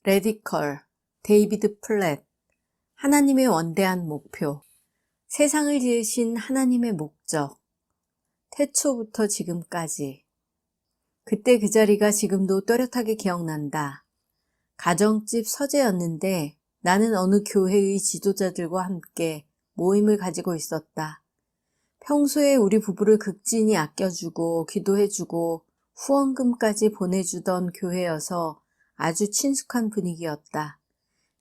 레디컬, 데이비드 플랫. 하나님의 원대한 목표. 세상을 지으신 하나님의 목적. 태초부터 지금까지. 그때 그 자리가 지금도 또렷하게 기억난다. 가정집 서재였는데 나는 어느 교회의 지도자들과 함께 모임을 가지고 있었다. 평소에 우리 부부를 극진히 아껴주고 기도해주고 후원금까지 보내주던 교회여서 아주 친숙한 분위기였다.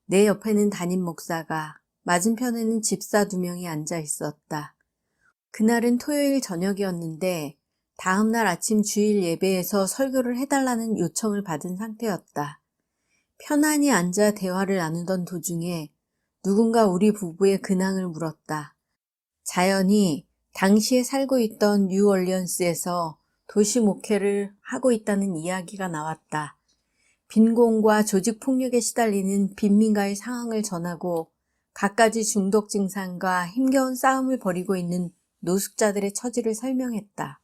내 옆에는 담임 목사가, 맞은편에는 집사 2명이 앉아 있었다. 그날은 토요일 저녁이었는데 다음날 아침 주일 예배에서 설교를 해달라는 요청을 받은 상태였다. 편안히 앉아 대화를 나누던 도중에 누군가 우리 부부의 근황을 물었다. 자연히 당시에 살고 있던 뉴얼리언스에서 도시 목회를 하고 있다는 이야기가 나왔다. 빈곤과 조직폭력에 시달리는 빈민가의 상황을 전하고 갖가지 중독 증상과 힘겨운 싸움을 벌이고 있는 노숙자들의 처지를 설명했다.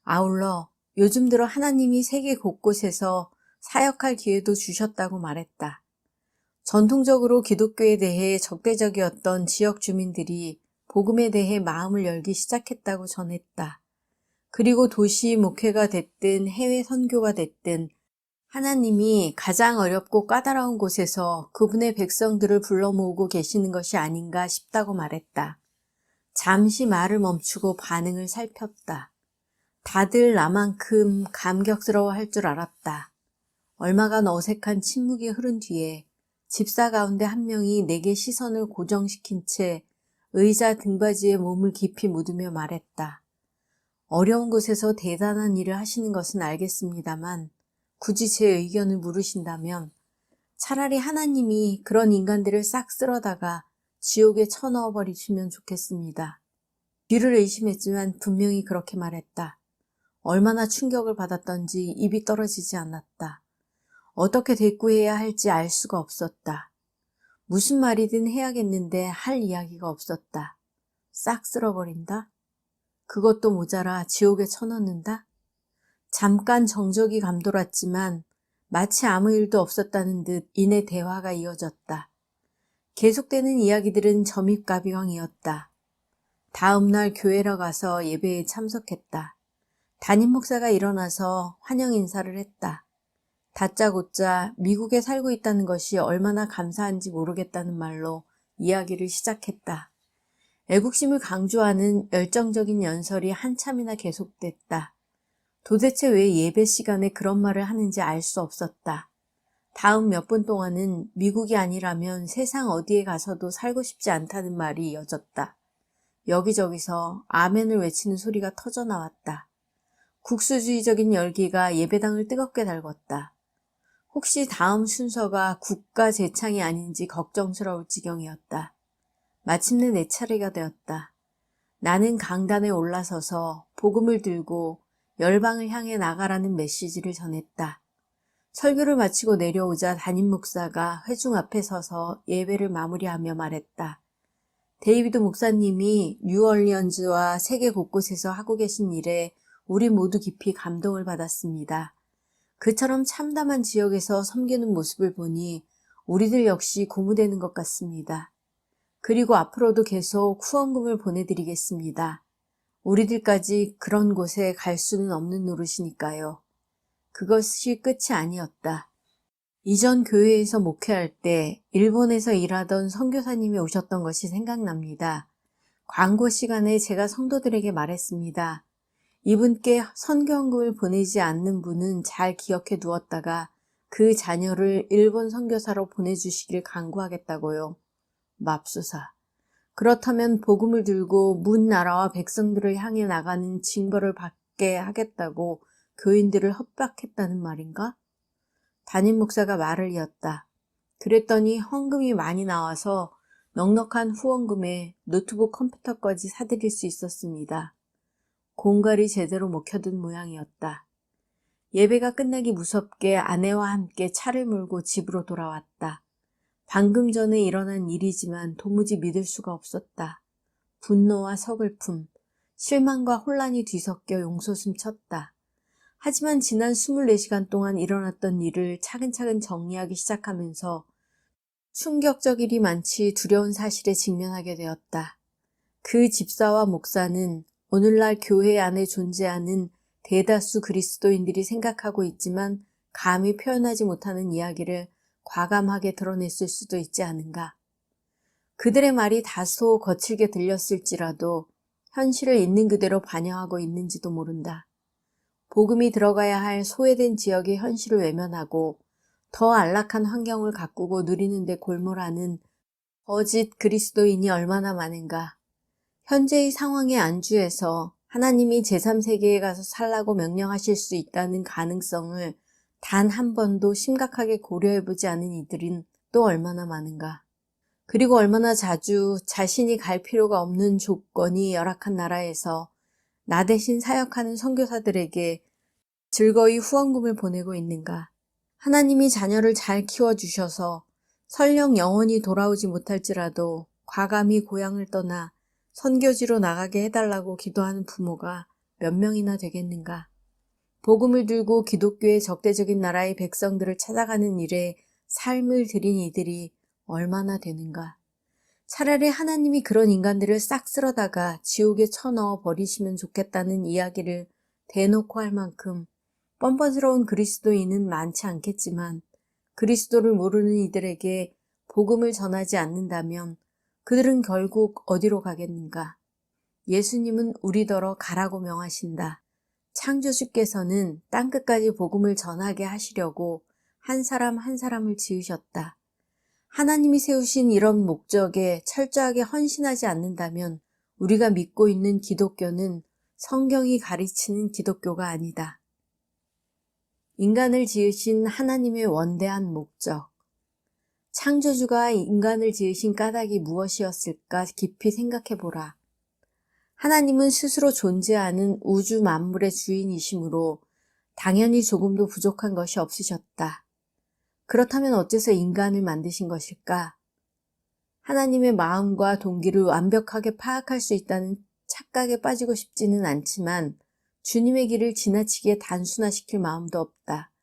아울러 요즘 들어 하나님이 세계 곳곳에서 사역할 기회도 주셨다고 말했다. 전통적으로 기독교에 대해 적대적이었던 지역 주민들이 복음에 대해 마음을 열기 시작했다고 전했다. 그리고 도시 목회가 됐든 해외 선교가 됐든 하나님이 가장 어렵고 까다로운 곳에서 그분의 백성들을 불러 모으고 계시는 것이 아닌가 싶다고 말했다. 잠시 말을 멈추고 반응을 살폈다. 다들 나만큼 감격스러워 할 줄 알았다. 얼마간 어색한 침묵이 흐른 뒤에 집사 가운데 한 명이 내게 시선을 고정시킨 채 의자 등받이에 몸을 깊이 묻으며 말했다. 어려운 곳에서 대단한 일을 하시는 것은 알겠습니다만 굳이 제 의견을 물으신다면 차라리 하나님이 그런 인간들을 싹 쓸어다가 지옥에 쳐넣어 버리시면 좋겠습니다. 뒤를 의심했지만 분명히 그렇게 말했다. 얼마나 충격을 받았던지 입이 떨어지지 않았다. 어떻게 대꾸해야 할지 알 수가 없었다. 무슨 말이든 해야겠는데 할 이야기가 없었다. 싹 쓸어버린다? 그것도 모자라 지옥에 쳐넣는다? 잠깐 정적이 감돌았지만 마치 아무 일도 없었다는 듯 이내 대화가 이어졌다. 계속되는 이야기들은 점입가비광이었다. 다음 날 교회로 가서 예배에 참석했다. 담임 목사가 일어나서 환영 인사를 했다. 다짜고짜 미국에 살고 있다는 것이 얼마나 감사한지 모르겠다는 말로 이야기를 시작했다. 애국심을 강조하는 열정적인 연설이 한참이나 계속됐다. 도대체 왜 예배 시간에 그런 말을 하는지 알 수 없었다. 다음 몇 분 동안은 미국이 아니라면 세상 어디에 가서도 살고 싶지 않다는 말이 이어졌다. 여기저기서 아멘을 외치는 소리가 터져나왔다. 국수주의적인 열기가 예배당을 뜨겁게 달궜다. 혹시 다음 순서가 국가 재창이 아닌지 걱정스러울 지경이었다. 마침내 내 차례가 되었다. 나는 강단에 올라서서 복음을 들고 열방을 향해 나가라는 메시지를 전했다. 설교를 마치고 내려오자 담임 목사가 회중 앞에 서서 예배를 마무리하며 말했다. 데이비드 목사님이 뉴얼리언즈와 세계 곳곳에서 하고 계신 일에 우리 모두 깊이 감동을 받았습니다. 그처럼 참담한 지역에서 섬기는 모습을 보니 우리들 역시 고무되는 것 같습니다. 그리고 앞으로도 계속 후원금을 보내드리겠습니다. 우리들까지 그런 곳에 갈 수는 없는 노릇이니까요. 그것이 끝이 아니었다. 이전 교회에서 목회할 때 일본에서 일하던 선교사님이 오셨던 것이 생각납니다. 광고 시간에 제가 성도들에게 말했습니다. 이분께 선교헌금을 보내지 않는 분은 잘 기억해 두었다가 그 자녀를 일본 선교사로 보내주시길 간구하겠다고요. 맙소사. 그렇다면 복음을 들고 문 나라와 백성들을 향해 나가는 징벌을 받게 하겠다고 교인들을 협박했다는 말인가? 담임 목사가 말을 이었다. 그랬더니 헌금이 많이 나와서 넉넉한 후원금에 노트북 컴퓨터까지 사드릴 수 있었습니다. 공갈이 제대로 먹혀든 모양이었다. 예배가 끝나기 무섭게 아내와 함께 차를 몰고 집으로 돌아왔다. 방금 전에 일어난 일이지만 도무지 믿을 수가 없었다. 분노와 서글픔, 실망과 혼란이 뒤섞여 용솟음 쳤다. 하지만 지난 24시간 동안 일어났던 일을 차근차근 정리하기 시작하면서 충격적 일이 많지 두려운 사실에 직면하게 되었다. 그 집사와 목사는 오늘날 교회 안에 존재하는 대다수 그리스도인들이 생각하고 있지만 감히 표현하지 못하는 이야기를 과감하게 드러냈을 수도 있지 않은가. 그들의 말이 다소 거칠게 들렸을지라도 현실을 있는 그대로 반영하고 있는지도 모른다. 복음이 들어가야 할 소외된 지역의 현실을 외면하고 더 안락한 환경을 가꾸고 누리는 데 골몰하는 거짓 그리스도인이 얼마나 많은가. 현재의 상황에 안주해서 하나님이 제3세계에 가서 살라고 명령하실 수 있다는 가능성을 단 한 번도 심각하게 고려해보지 않은 이들은 또 얼마나 많은가. 그리고 얼마나 자주 자신이 갈 필요가 없는 조건이 열악한 나라에서 나 대신 사역하는 선교사들에게 즐거이 후원금을 보내고 있는가. 하나님이 자녀를 잘 키워주셔서 설령 영원히 돌아오지 못할지라도 과감히 고향을 떠나 선교지로 나가게 해달라고 기도하는 부모가 몇 명이나 되겠는가. 복음을 들고 기독교의 적대적인 나라의 백성들을 찾아가는 일에 삶을 들인 이들이 얼마나 되는가. 차라리 하나님이 그런 인간들을 싹 쓸어다가 지옥에 쳐넣어 버리시면 좋겠다는 이야기를 대놓고 할 만큼 뻔뻔스러운 그리스도인은 많지 않겠지만 그리스도를 모르는 이들에게 복음을 전하지 않는다면 그들은 결국 어디로 가겠는가? 예수님은 우리더러 가라고 명하신다. 창조주께서는 땅끝까지 복음을 전하게 하시려고 한 사람 한 사람을 지으셨다. 하나님이 세우신 이런 목적에 철저하게 헌신하지 않는다면 우리가 믿고 있는 기독교는 성경이 가르치는 기독교가 아니다. 인간을 지으신 하나님의 원대한 목적. 창조주가 인간을 지으신 까닭이 무엇이었을까 깊이 생각해보라. 하나님은 스스로 존재하는 우주 만물의 주인이시므로 당연히 조금도 부족한 것이 없으셨다. 그렇다면 어째서 인간을 만드신 것일까? 하나님의 마음과 동기를 완벽하게 파악할 수 있다는 착각에 빠지고 싶지는 않지만 주님의 길을 지나치게 단순화시킬 마음도 없다.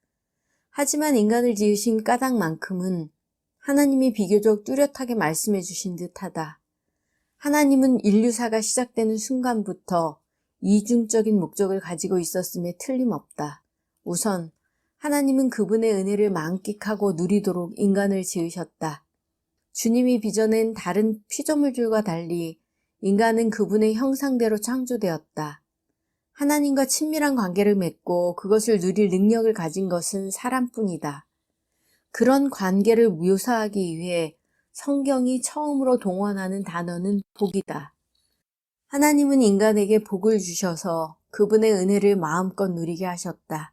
하지만 인간을 지으신 까닭만큼은 하나님이 비교적 뚜렷하게 말씀해 주신 듯하다. 하나님은 인류사가 시작되는 순간부터 이중적인 목적을 가지고 있었음에 틀림없다. 우선 하나님은 그분의 은혜를 만끽하고 누리도록 인간을 지으셨다. 주님이 빚어낸 다른 피조물들과 달리 인간은 그분의 형상대로 창조되었다. 하나님과 친밀한 관계를 맺고 그것을 누릴 능력을 가진 것은 사람뿐이다. 그런 관계를 묘사하기 위해 성경이 처음으로 동원하는 단어는 복이다. 하나님은 인간에게 복을 주셔서 그분의 은혜를 마음껏 누리게 하셨다.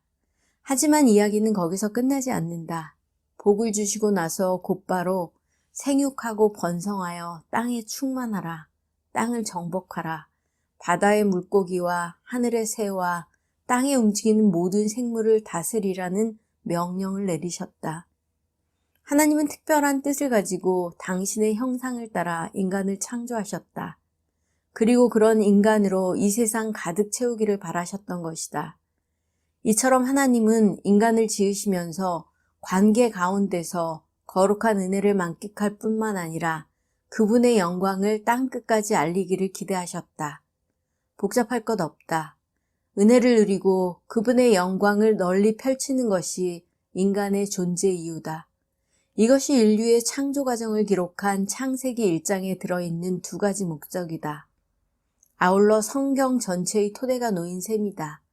하지만 이야기는 거기서 끝나지 않는다. 복을 주시고 나서 곧바로 생육하고 번성하여 땅에 충만하라. 땅을 정복하라. 바다의 물고기와 하늘의 새와 땅에 움직이는 모든 생물을 다스리라는 명령을 내리셨다. 하나님은 특별한 뜻을 가지고 당신의 형상을 따라 인간을 창조하셨다. 그리고 그런 인간으로 이 세상 가득 채우기를 바라셨던 것이다. 이처럼 하나님은 인간을 지으시면서 관계 가운데서 거룩한 은혜를 만끽할 뿐만 아니라 그분의 영광을 땅끝까지 알리기를 기대하셨다. 복잡할 것 없다. 은혜를 누리고 그분의 영광을 널리 펼치는 것이 인간의 존재 이유다. 이것이 인류의 창조 과정을 기록한 창세기 1장에 들어있는 두 가지 목적이다. 아울러 성경 전체의 토대가 놓인 셈이다.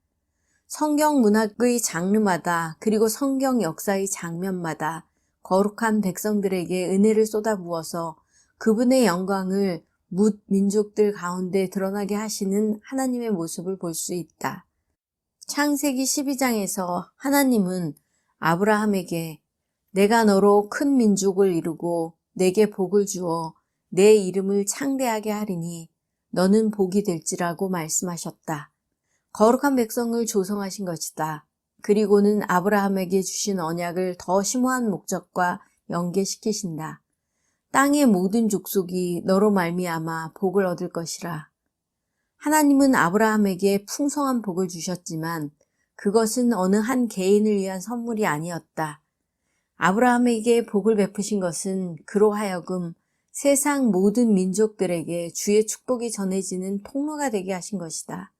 성경 문학의 장르마다 그리고 성경 역사의 장면마다 거룩한 백성들에게 은혜를 쏟아부어서 그분의 영광을 뭇 민족들 가운데 드러나게 하시는 하나님의 모습을 볼 수 있다. 창세기 12장에서 하나님은 아브라함에게 내가 너로 큰 민족을 이루고 내게 복을 주어 내 이름을 창대하게 하리니 너는 복이 될지라고 말씀하셨다. 거룩한 백성을 조성하신 것이다. 그리고는 아브라함에게 주신 언약을 더 심오한 목적과 연계시키신다. 땅의 모든 족속이 너로 말미암아 복을 얻을 것이라. 하나님은 아브라함에게 풍성한 복을 주셨지만 그것은 어느 한 개인을 위한 선물이 아니었다. 아브라함에게 복을 베푸신 것은 그로 하여금 세상 모든 민족들에게 주의 축복이 전해지는 통로가 되게 하신 것이다.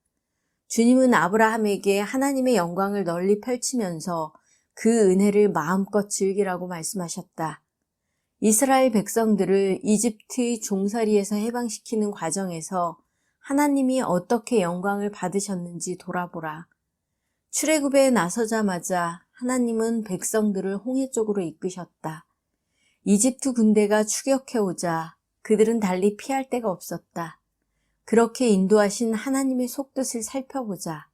주님은 아브라함에게 하나님의 영광을 널리 펼치면서 그 은혜를 마음껏 즐기라고 말씀하셨다. 이스라엘 백성들을 이집트의 종살이에서 해방시키는 과정에서 하나님이 어떻게 영광을 받으셨는지 돌아보라. 출애굽에 나서자마자 하나님은 백성들을 홍해 쪽으로 이끄셨다. 이집트 군대가 추격해오자 그들은 달리 피할 데가 없었다. 그렇게 인도하신 하나님의 속뜻을 살펴보자.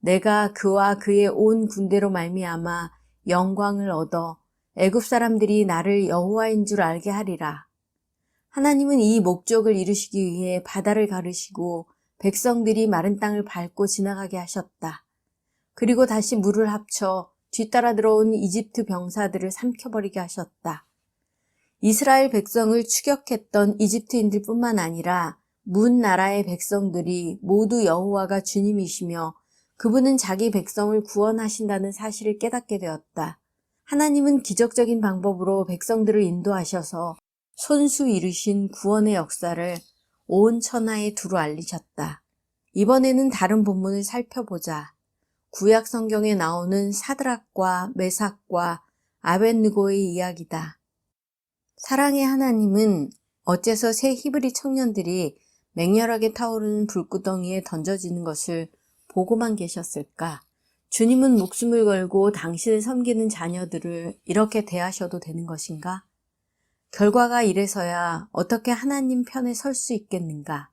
내가 그와 그의 온 군대로 말미암아 영광을 얻어 애굽 사람들이 나를 여호와인 줄 알게 하리라. 하나님은 이 목적을 이루시기 위해 바다를 가르시고 백성들이 마른 땅을 밟고 지나가게 하셨다. 그리고 다시 물을 합쳐 뒤따라 들어온 이집트 병사들을 삼켜버리게 하셨다. 이스라엘 백성을 추격했던 이집트인들 뿐만 아니라 문 나라의 백성들이 모두 여호와가 주님이시며 그분은 자기 백성을 구원하신다는 사실을 깨닫게 되었다. 하나님은 기적적인 방법으로 백성들을 인도하셔서 손수 이루신 구원의 역사를 온 천하에 두루 알리셨다. 이번에는 다른 본문을 살펴보자. 구약 성경에 나오는 사드락과 메삭과 아벳느고의 이야기다. 사랑의 하나님은 어째서 세 히브리 청년들이 맹렬하게 타오르는 불구덩이에 던져지는 것을 보고만 계셨을까? 주님은 목숨을 걸고 당신을 섬기는 자녀들을 이렇게 대하셔도 되는 것인가? 결과가 이래서야 어떻게 하나님 편에 설 수 있겠는가?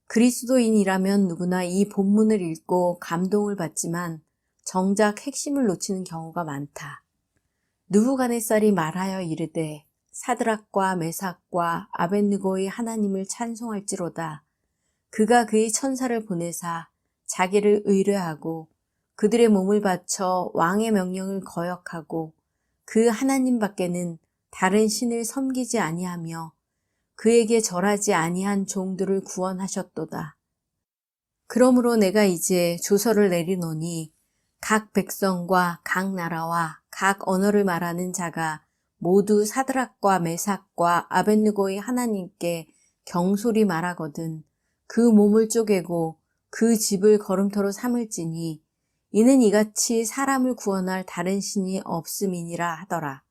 그리스도인이라면 누구나 이 본문을 읽고 감동을 받지만 정작 핵심을 놓치는 경우가 많다. 느부갓네살이 말하여 이르되 사드락과 메삭과 아벳느고의 하나님을 찬송할지로다. 그가 그의 천사를 보내사 자기를 의뢰하고 그들의 몸을 바쳐 왕의 명령을 거역하고 그 하나님 밖에는 다른 신을 섬기지 아니하며 그에게 절하지 아니한 종들을 구원하셨도다. 그러므로 내가 이제 조서를 내리노니 각 백성과 각 나라와 각 언어를 말하는 자가 모두 사드락과 메삭과 아벳느고의 하나님께 경솔히 말하거든 그 몸을 쪼개고 그 집을 거름터로 삼을지니 이는 이같이 사람을 구원할 다른 신이 없음이니라 하더라.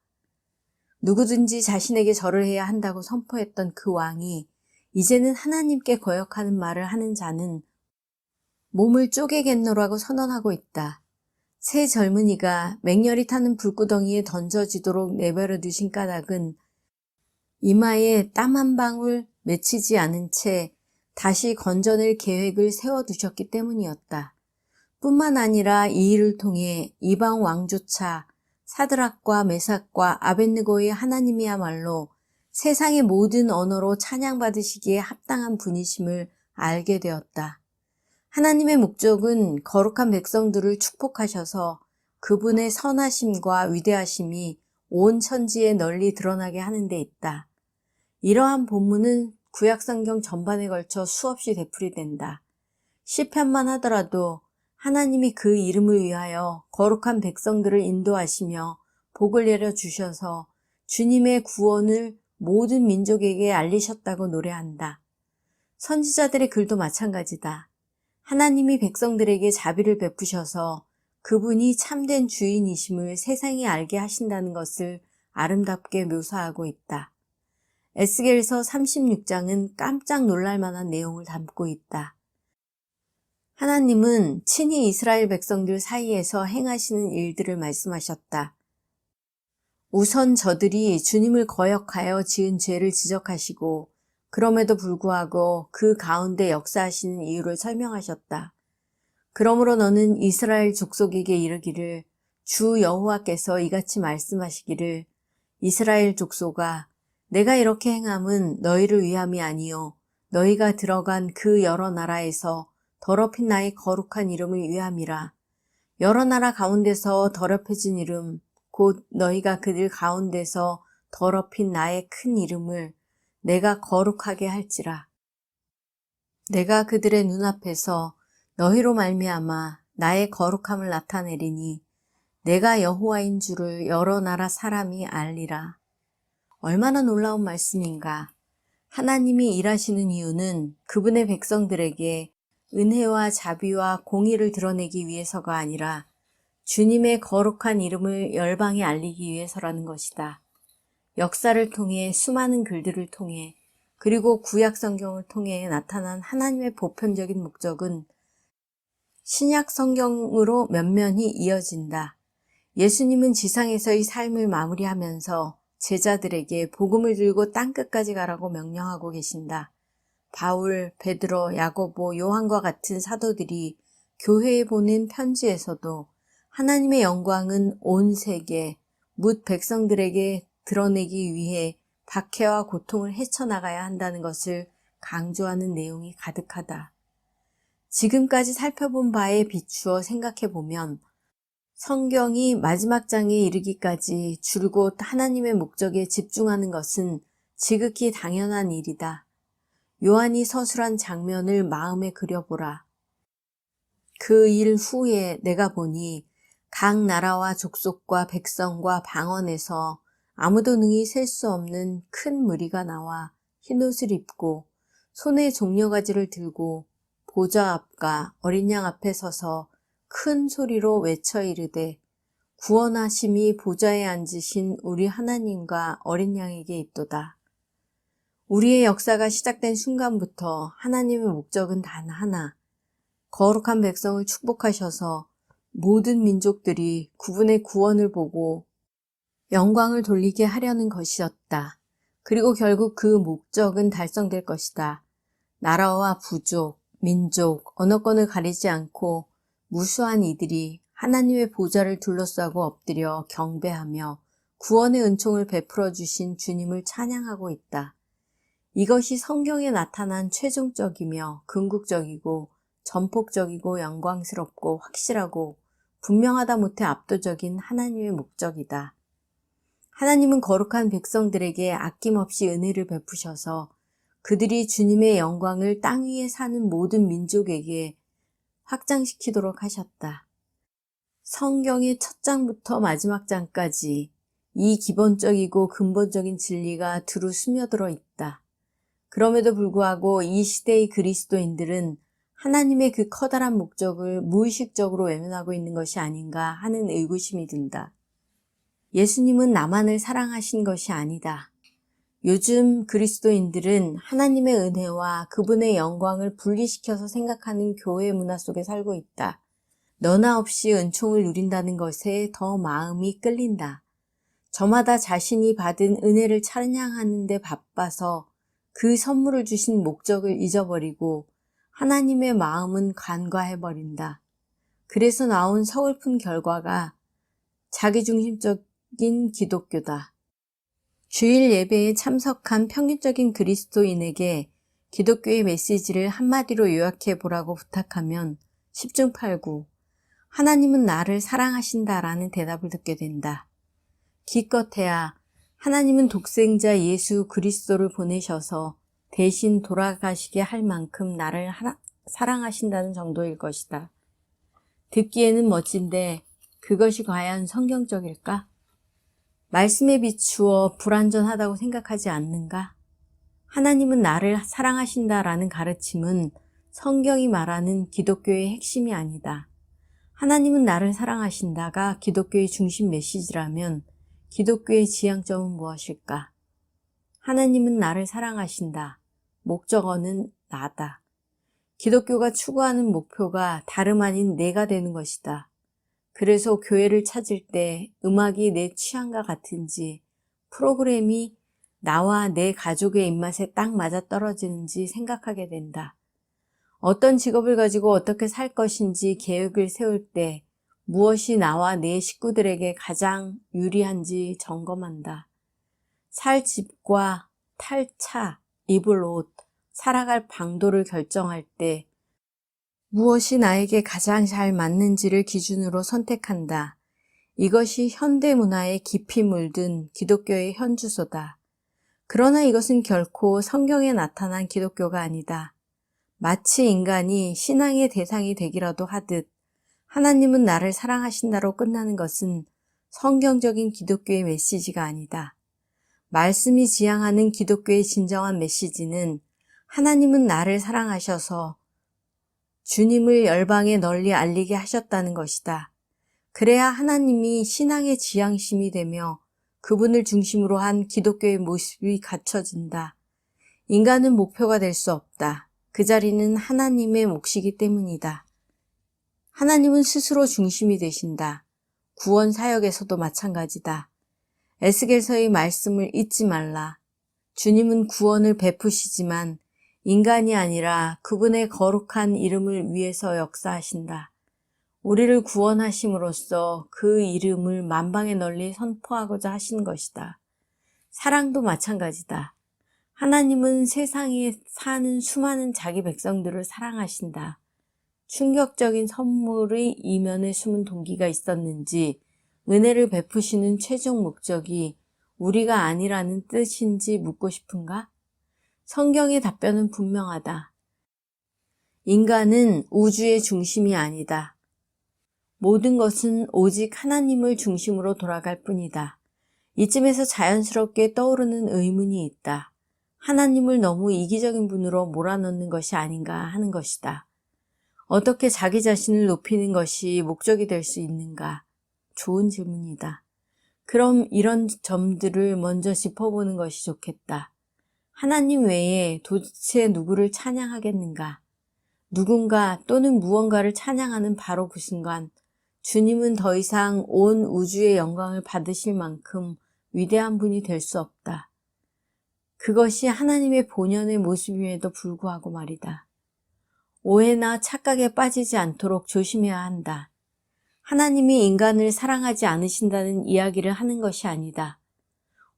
누구든지 자신에게 절을 해야 한다고 선포했던 그 왕이 이제는 하나님께 거역하는 말을 하는 자는 몸을 쪼개겠노라고 선언하고 있다. 새 젊은이가 맹렬히 타는 불구덩이에 던져지도록 내버려 두신 까닭은 이마에 땀 한 방울 맺히지 않은 채 다시 건져낼 계획을 세워두셨기 때문이었다. 뿐만 아니라 이 일을 통해 이방 왕조차 사드락과 메삭과 아벳느고의 하나님이야말로 세상의 모든 언어로 찬양받으시기에 합당한 분이심을 알게 되었다. 하나님의 목적은 거룩한 백성들을 축복하셔서 그분의 선하심과 위대하심이 온 천지에 널리 드러나게 하는 데 있다. 이러한 본문은 구약성경 전반에 걸쳐 수없이 되풀이된다. 시편만 하더라도 하나님이 그 이름을 위하여 거룩한 백성들을 인도하시며 복을 내려주셔서 주님의 구원을 모든 민족에게 알리셨다고 노래한다. 선지자들의 글도 마찬가지다. 하나님이 백성들에게 자비를 베푸셔서 그분이 참된 주인이심을 세상이 알게 하신다는 것을 아름답게 묘사하고 있다. 에스겔서 36장은 깜짝 놀랄 만한 내용을 담고 있다. 하나님은 친히 이스라엘 백성들 사이에서 행하시는 일들을 말씀하셨다. 우선 저들이 주님을 거역하여 지은 죄를 지적하시고 그럼에도 불구하고 그 가운데 역사하시는 이유를 설명하셨다. 그러므로 너는 이스라엘 족속에게 이르기를 주 여호와께서 이같이 말씀하시기를 이스라엘 족속아 내가 이렇게 행함은 너희를 위함이 아니요 너희가 들어간 그 여러 나라에서 더럽힌 나의 거룩한 이름을 위함이라. 여러 나라 가운데서 더럽혀진 이름 곧 너희가 그들 가운데서 더럽힌 나의 큰 이름을 내가 거룩하게 할지라. 내가 그들의 눈앞에서 너희로 말미암아 나의 거룩함을 나타내리니 내가 여호와인 줄을 여러 나라 사람이 알리라. 얼마나 놀라운 말씀인가. 하나님이 일하시는 이유는 그분의 백성들에게 은혜와 자비와 공의를 드러내기 위해서가 아니라 주님의 거룩한 이름을 열방에 알리기 위해서라는 것이다. 역사를 통해 수많은 글들을 통해 그리고 구약 성경을 통해 나타난 하나님의 보편적인 목적은 신약 성경으로 면면히 이어진다. 예수님은 지상에서의 삶을 마무리하면서 제자들에게 복음을 들고 땅끝까지 가라고 명령하고 계신다. 바울, 베드로, 야고보, 요한과 같은 사도들이 교회에 보낸 편지에서도 하나님의 영광은 온 세계, 뭇 백성들에게 드러내기 위해 박해와 고통을 헤쳐나가야 한다는 것을 강조하는 내용이 가득하다. 지금까지 살펴본 바에 비추어 생각해보면 성경이 마지막 장에 이르기까지 줄곧 하나님의 목적에 집중하는 것은 지극히 당연한 일이다. 요한이 서술한 장면을 마음에 그려보라. 그 일 후에 내가 보니 각 나라와 족속과 백성과 방언에서 아무도 능히 셀 수 없는 큰 무리가 나와 흰옷을 입고 손에 종려가지를 들고 보좌 앞과 어린 양 앞에 서서 큰 소리로 외쳐 이르되 구원하심이 보좌에 앉으신 우리 하나님과 어린 양에게 있도다. 우리의 역사가 시작된 순간부터 하나님의 목적은 단 하나, 거룩한 백성을 축복하셔서 모든 민족들이 그분의 구원을 보고 영광을 돌리게 하려는 것이었다. 그리고 결국 그 목적은 달성될 것이다. 나라와 부족, 민족, 언어권을 가리지 않고 무수한 이들이 하나님의 보좌를 둘러싸고 엎드려 경배하며 구원의 은총을 베풀어 주신 주님을 찬양하고 있다. 이것이 성경에 나타난 최종적이며 궁극적이고 전폭적이고 영광스럽고 확실하고 분명하다 못해 압도적인 하나님의 목적이다. 하나님은 거룩한 백성들에게 아낌없이 은혜를 베푸셔서 그들이 주님의 영광을 땅 위에 사는 모든 민족에게 확장시키도록 하셨다. 성경의 첫 장부터 마지막 장까지 이 기본적이고 근본적인 진리가 두루 스며들어 있다. 그럼에도 불구하고 이 시대의 그리스도인들은 하나님의 그 커다란 목적을 무의식적으로 외면하고 있는 것이 아닌가 하는 의구심이 든다. 예수님은 나만을 사랑하신 것이 아니다. 요즘 그리스도인들은 하나님의 은혜와 그분의 영광을 분리시켜서 생각하는 교회 문화 속에 살고 있다. 너나 없이 은총을 누린다는 것에 더 마음이 끌린다. 저마다 자신이 받은 은혜를 찬양하는 데 바빠서 그 선물을 주신 목적을 잊어버리고 하나님의 마음은 간과해버린다. 그래서 나온 서글픈 결과가 자기중심적인 기독교다. 주일 예배에 참석한 평균적인 그리스도인에게 기독교의 메시지를 한마디로 요약해 보라고 부탁하면 10중 8구 하나님은 나를 사랑하신다라는 대답을 듣게 된다. 기껏해야 하나님은 독생자 예수 그리스도를 보내셔서 대신 돌아가시게 할 만큼 나를 사랑하신다는 정도일 것이다. 듣기에는 멋진데 그것이 과연 성경적일까? 말씀에 비추어 불완전하다고 생각하지 않는가? 하나님은 나를 사랑하신다라는 가르침은 성경이 말하는 기독교의 핵심이 아니다. 하나님은 나를 사랑하신다가 기독교의 중심 메시지라면 기독교의 지향점은 무엇일까? 하나님은 나를 사랑하신다. 목적어는 나다. 기독교가 추구하는 목표가 다름 아닌 내가 되는 것이다. 그래서 교회를 찾을 때 음악이 내 취향과 같은지, 프로그램이 나와 내 가족의 입맛에 딱 맞아떨어지는지 생각하게 된다. 어떤 직업을 가지고 어떻게 살 것인지 계획을 세울 때 무엇이 나와 내 식구들에게 가장 유리한지 점검한다. 살 집과 탈 차, 입을 옷, 살아갈 방도를 결정할 때 무엇이 나에게 가장 잘 맞는지를 기준으로 선택한다. 이것이 현대 문화에 깊이 물든 기독교의 현주소다. 그러나 이것은 결코 성경에 나타난 기독교가 아니다. 마치 인간이 신앙의 대상이 되기라도 하듯 하나님은 나를 사랑하신다로 끝나는 것은 성경적인 기독교의 메시지가 아니다. 말씀이 지향하는 기독교의 진정한 메시지는 하나님은 나를 사랑하셔서 주님을 열방에 널리 알리게 하셨다는 것이다. 그래야 하나님이 신앙의 지향심이 되며 그분을 중심으로 한 기독교의 모습이 갖춰진다. 인간은 목표가 될 수 없다. 그 자리는 하나님의 몫이기 때문이다. 하나님은 스스로 중심이 되신다. 구원 사역에서도 마찬가지다. 에스겔서의 말씀을 잊지 말라. 주님은 구원을 베푸시지만 인간이 아니라 그분의 거룩한 이름을 위해서 역사하신다. 우리를 구원하심으로써 그 이름을 만방에 널리 선포하고자 하신 것이다. 사랑도 마찬가지다. 하나님은 세상에 사는 수많은 자기 백성들을 사랑하신다. 충격적인 선물의 이면에 숨은 동기가 있었는지 은혜를 베푸시는 최종 목적이 우리가 아니라는 뜻인지 묻고 싶은가? 성경의 답변은 분명하다. 인간은 우주의 중심이 아니다. 모든 것은 오직 하나님을 중심으로 돌아갈 뿐이다. 이쯤에서 자연스럽게 떠오르는 의문이 있다. 하나님을 너무 이기적인 분으로 몰아넣는 것이 아닌가 하는 것이다. 어떻게 자기 자신을 높이는 것이 목적이 될 수 있는가? 좋은 질문이다. 그럼 이런 점들을 먼저 짚어보는 것이 좋겠다. 하나님 외에 도대체 누구를 찬양하겠는가? 누군가 또는 무언가를 찬양하는 바로 그 순간 주님은 더 이상 온 우주의 영광을 받으실 만큼 위대한 분이 될 수 없다. 그것이 하나님의 본연의 모습임에도 불구하고 말이다. 오해나 착각에 빠지지 않도록 조심해야 한다. 하나님이 인간을 사랑하지 않으신다는 이야기를 하는 것이 아니다.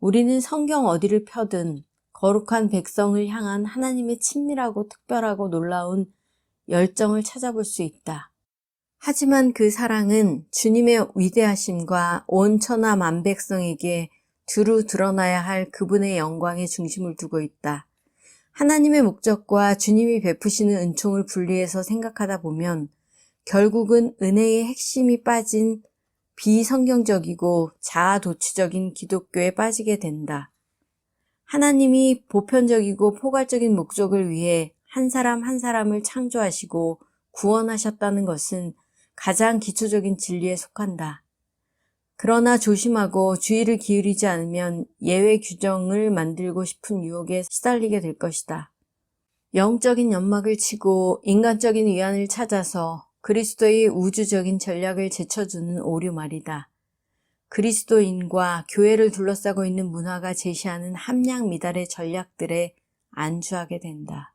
우리는 성경 어디를 펴든 거룩한 백성을 향한 하나님의 친밀하고 특별하고 놀라운 열정을 찾아볼 수 있다. 하지만 그 사랑은 주님의 위대하심과 온 천하 만백성에게 두루 드러나야 할 그분의 영광에 중심을 두고 있다. 하나님의 목적과 주님이 베푸시는 은총을 분리해서 생각하다 보면 결국은 은혜의 핵심이 빠진 비성경적이고 자아도취적인 기독교에 빠지게 된다. 하나님이 보편적이고 포괄적인 목적을 위해 한 사람 한 사람을 창조하시고 구원하셨다는 것은 가장 기초적인 진리에 속한다. 그러나 조심하고 주의를 기울이지 않으면 예외 규정을 만들고 싶은 유혹에 시달리게 될 것이다. 영적인 연막을 치고 인간적인 위안을 찾아서 그리스도의 우주적인 전략을 제쳐주는 오류 말이다. 그리스도인과 교회를 둘러싸고 있는 문화가 제시하는 함량 미달의 전략들에 안주하게 된다.